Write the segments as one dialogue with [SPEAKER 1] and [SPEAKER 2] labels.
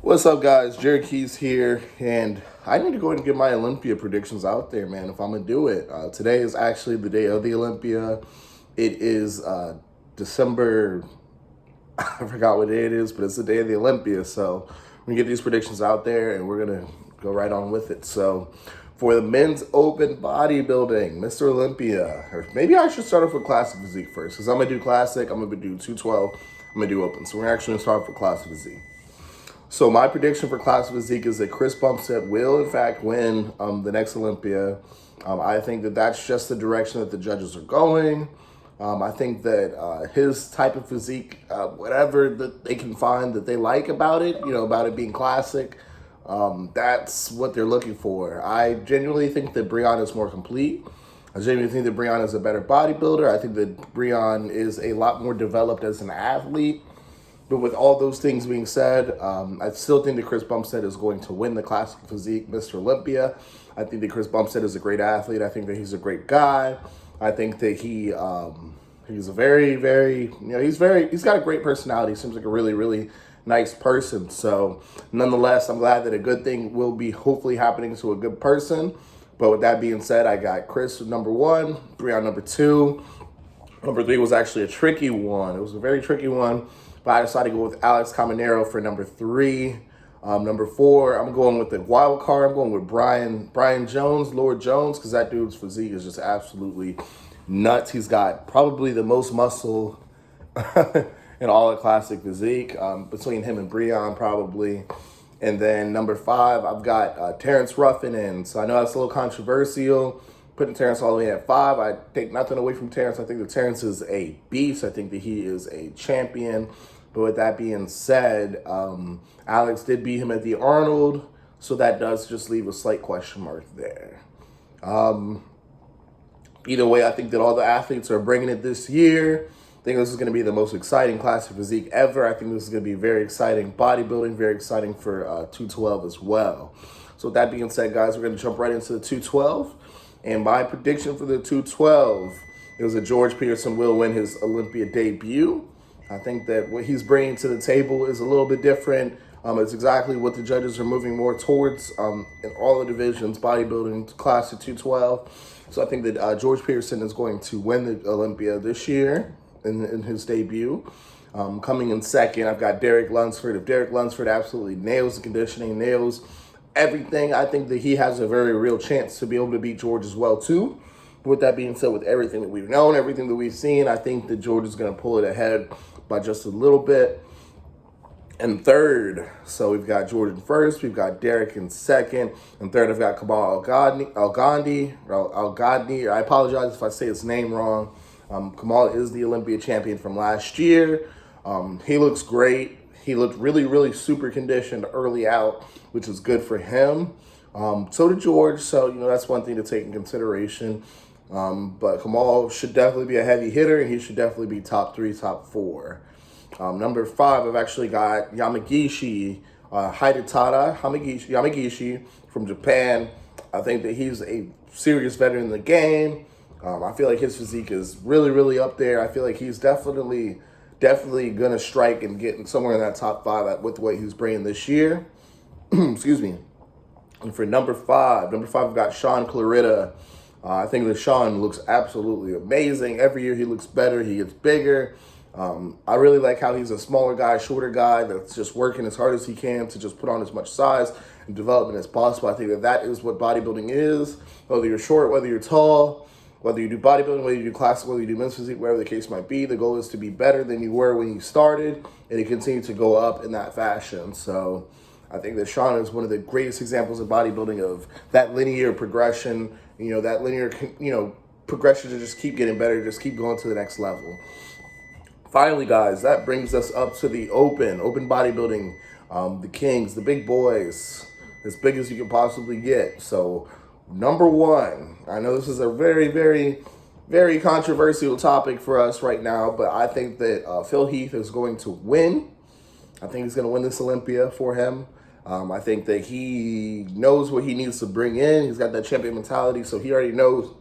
[SPEAKER 1] What's up, guys? Jared Keys here, and I need to go ahead and get my Olympia predictions out there, man, if I'm going to do it. Today is actually the day of the Olympia. It is December, I forgot what day it is, but it's the day of the Olympia, so we're going to get these predictions out there, and we're going to go right on with it. So, for the men's open bodybuilding, Mr. Olympia, or maybe I should start off with classic physique first, because I'm going to do classic, I'm going to do 212, I'm going to do open. So we're actually going to start off with classic physique. So my prediction for classic physique is that Chris Bumstead will, in fact, win the next Olympia. I think that that's just the direction that the judges are going. I think that his type of physique, whatever that they can find that they like about it, about it being classic, that's what they're looking for. I genuinely think that Breon is more complete. I genuinely think that Breon is a better bodybuilder. I think that Breon is a lot more developed as an athlete. But with all those things being said, I still think that Chris Bumstead is going to win the classic physique, Mr. Olympia. I think that Chris Bumstead is a great athlete. I think that he's a great guy. I think that he's a he's got a great personality. He seems like a really, really nice person. So nonetheless, I'm glad that a good thing will be hopefully happening to a good person. But with that being said, I got Chris number one, Breon number two. Number three was actually a tricky one. It was a very tricky one. But I decided to go with Alex Caminero for number three. Number four, I'm going with the wild card. I'm going with Brian Jones, Lord Jones, because that dude's physique is just absolutely nuts. He's got probably the most muscle in all of classic physique, between him and Breon probably. And then number five, I've got Terence Ruffin in. So I know that's a little controversial, putting Terence all the way at five. I take nothing away from Terence. I think that Terence is a beast. I think that he is a champion. But with that being said, Alex did beat him at the Arnold, so that does just leave a slight question mark there. Either way, I think that all the athletes are bringing it this year. I think this is going to be the most exciting classic physique ever. I think this is going to be very exciting bodybuilding, very exciting for 212 as well. So with that being said, guys, we're going to jump right into the 212. And my prediction for the 212 is that George Peterson will win his Olympia debut. I think that what he's bringing to the table is a little bit different. It's exactly what the judges are moving more towards in all the divisions, bodybuilding, classic 212. So I think that George Peterson is going to win the Olympia this year in his debut. Coming in second, I've got Derek Lunsford. If Derek Lunsford absolutely nails the conditioning, nails everything, I think that he has a very real chance to be able to beat George as well, too. With that being said, with everything that we've known, everything that we've seen, I think that George is going to pull it ahead by just a little bit. And third, so we've got George in first, we've got Derek in second, and third I've got Kamal Algandi. I apologize if I say his name wrong. Kamal is the Olympia champion from last year. He looks great. He looked really, really super conditioned early out, which is good for him. So did George, so that's one thing to take in consideration. But Kamal should definitely be a heavy hitter, and he should definitely be top three, top four. Number five, I've actually got Yamagishi, Yamagishi from Japan. I think that he's a serious veteran in the game. I feel like his physique is really, really up there. I feel like he's definitely going to strike and get somewhere in that top five with what he's bringing this year. Excuse me. And for number five, I've got Sean Claretta. I think that Sean looks absolutely amazing. Every year he looks better. He gets bigger. I really like how he's a smaller guy, shorter guy that's just working as hard as he can to just put on as much size and development as possible. I think that is what bodybuilding is. Whether you're short, whether you're tall, whether you do bodybuilding, whether you do classic, whether you do men's physique, whatever the case might be, the goal is to be better than you were when you started and to continue to go up in that fashion. So I think that Sean is one of the greatest examples of bodybuilding, of that linear progression, progression to just keep getting better, just keep going to the next level. Finally, guys, that brings us up to the open bodybuilding, the kings, the big boys, as big as you can possibly get. So number one, I know this is a very, very, very controversial topic for us right now, but I think that Phil Heath is going to win. I think he's going to win this Olympia for him. I think that he knows what he needs to bring in. He's got that champion mentality, so he already knows,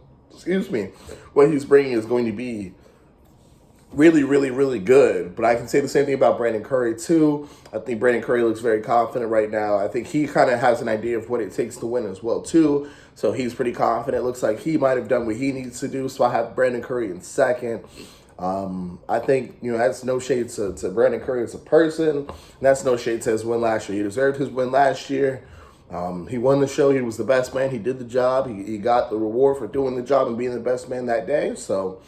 [SPEAKER 1] what he's bringing is going to be really, really, really good. But I can say the same thing about Brandon Curry too. I think Brandon Curry looks very confident right now. I think he kind of has an idea of what it takes to win as well too. So he's pretty confident. Looks like he might have done what he needs to do. So I have Brandon Curry in second. I think, that's no shade to Brandon Curry as a person. And that's no shade to his win last year. He deserved his win last year. He won the show. He was the best man. He did the job. He got the reward for doing the job and being the best man that day. So,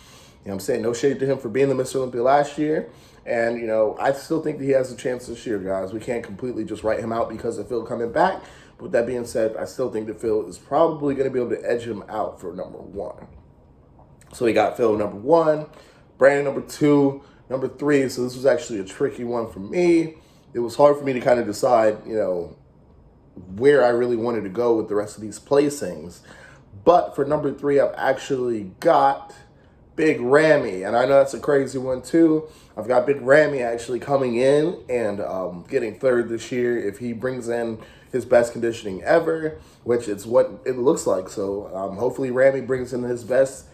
[SPEAKER 1] I'm saying no shade to him for being the Mr. Olympia last year. And, I still think that he has a chance this year, guys. We can't completely just write him out because of Phil coming back. But with that being said, I still think that Phil is probably going to be able to edge him out for number one. So we got Phil number one, Brandon number two, number three. So this was actually a tricky one for me. It was hard for me to kind of decide, where I really wanted to go with the rest of these placings. But for number three, I've actually got Big Ramy. And I know that's a crazy one too. I've got Big Ramy actually coming in and getting third this year if he brings in his best conditioning ever, which is what it looks like. So hopefully Ramy brings in his best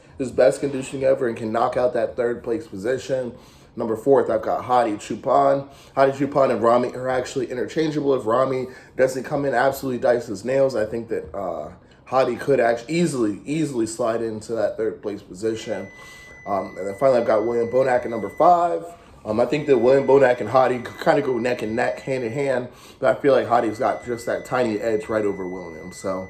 [SPEAKER 1] conditioning ever and can knock out that third place position. Number fourth, I've got Hadi Choopan. Hadi Choopan and Ramy are actually interchangeable. If Ramy doesn't come in, absolutely dice his nails, I think that Hadi could actually easily slide into that third place position. And then finally, I've got William Bonac at number five. I think that William Bonac and Hadi kind of go neck and neck, hand in hand. But I feel like Hadi's got just that tiny edge right over William. So,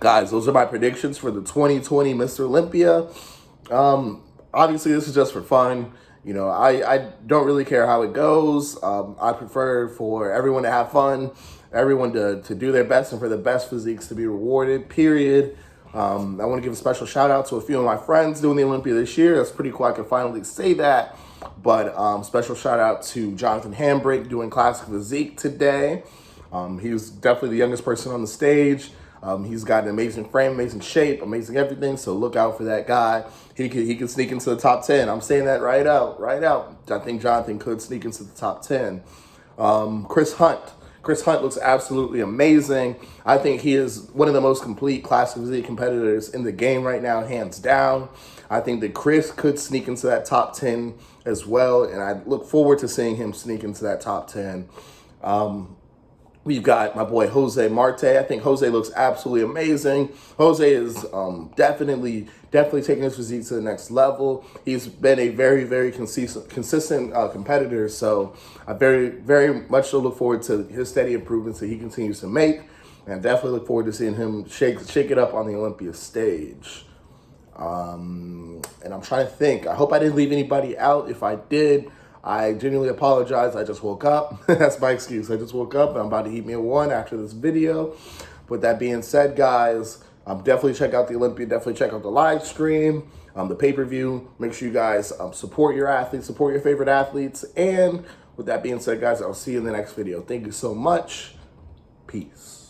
[SPEAKER 1] guys, those are my predictions for the 2020 Mr. Olympia. Obviously, this is just for fun. I don't really care how it goes. I prefer for everyone to have fun, everyone to do their best, and for the best physiques to be rewarded, period. I want to give a special shout out to a few of my friends doing the Olympia this year. That's pretty cool. I can finally say that. But special shout out to Jonathan Hambrick doing Classic Physique today. He was definitely the youngest person on the stage. He's got an amazing frame, amazing shape, amazing everything. So look out for that guy. He could sneak into the top 10. I'm saying that right out. I think Jonathan could sneak into the top 10. Chris Hunt. Chris Hunt looks absolutely amazing. I think he is one of the most complete Classic Physique competitors in the game right now, hands down. I think that Chris could sneak into that top 10 as well, and I look forward to seeing him sneak into that top 10. We've got my boy Jose Marte. I think Jose looks absolutely amazing. Jose is definitely taking his physique to the next level. He's been a very, very consistent competitor. So I very, very much so look forward to his steady improvements that he continues to make. And definitely look forward to seeing him shake it up on the Olympia stage. And I'm trying to think. I hope I didn't leave anybody out. If I did, I genuinely apologize. I just woke up. That's my excuse. I just woke up and I'm about to eat me a one after this video. With that being said, guys, definitely check out the Olympia. Definitely check out the live stream, the pay-per-view. Make sure you guys support your athletes, support your favorite athletes. And with that being said, guys, I'll see you in the next video. Thank you so much. Peace.